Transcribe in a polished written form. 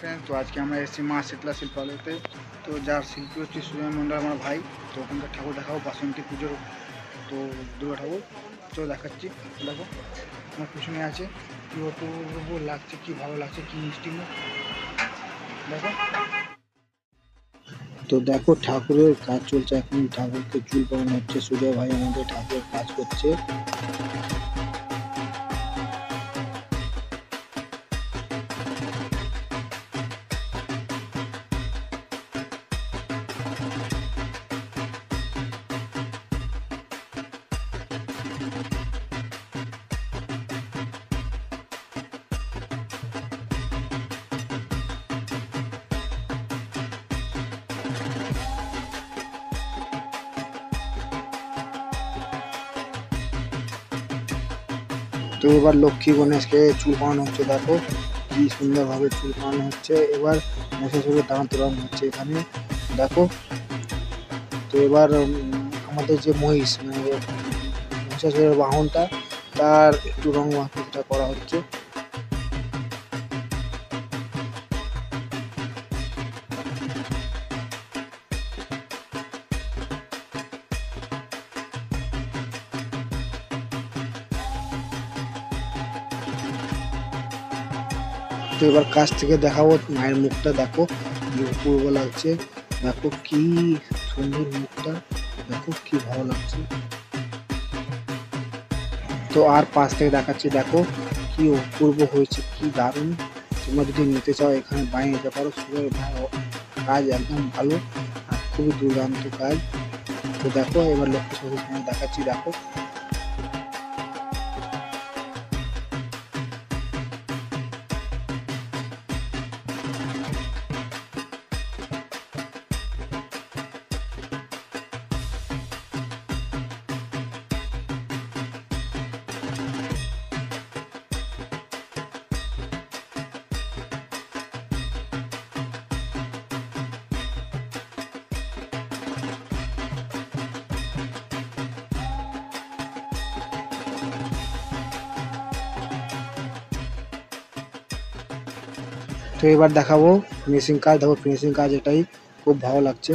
Friends, তো আজকে আমরা এসেছি মা শীতলা শিল্পালয়তে। তো যার শিল্পী হচ্ছে সুজয় মন্ডল, আমার ভাই। তো ওখানকার ঠাকুর দেখাবো, বাসন্তী পুজোর। তো দুর্গা ঠাকুর তো দেখাচ্ছি। দেখো আমার পিছনে আছে, কি অপূর্ব লাগছে, কি ভালো লাগছে, কি মিষ্টি মুখ। দেখো, তো দেখো ঠাকুরের কাজ চলছে এখন। ঠাকুরকে চুল পরানো হচ্ছে। সুজয় ভাই আমাদের ঠাকুরের কাজ করছে। তো এবার লক্ষ্মী গণেশকে চুল পরানো হচ্ছে। দেখো কি সুন্দরভাবে চুল পরানো হচ্ছে। এবার মহিষাসুরের দাঁত তোলানো হচ্ছে এখানে। দেখো, তো এবার আমাদের যে মহিষ, মানে মহিষাসুরের বাহনটা, তার একটু রং মাখিটা করা হচ্ছে। তো এবার কাছ থেকে দেখাবো মায়ের মুখটা। দেখো কি অপূর্ব লাগছে। দেখো কি সুন্দর মুখটা। দেখো কি ভালো লাগছে। তো আর পাশ থেকে দেখাচ্ছি। দেখো কি অপূর্ব হয়েছে, কি দারুণ। তোমরা যদি নিতে চাও এখানে বানিয়ে নিতে পারো। সুন্দর কাজ একদম ভালো, আর খুবই দুর্দান্ত কাজ। তো দেখো এবার লক্ষ্মী সরস্বতী তোমায় দেখাচ্ছি। দেখো, তো এবার দেখাবো ফিনিশিং কাজ। দেখো ফিনিশিং কাজ, এটাই খুব ভালো লাগছে।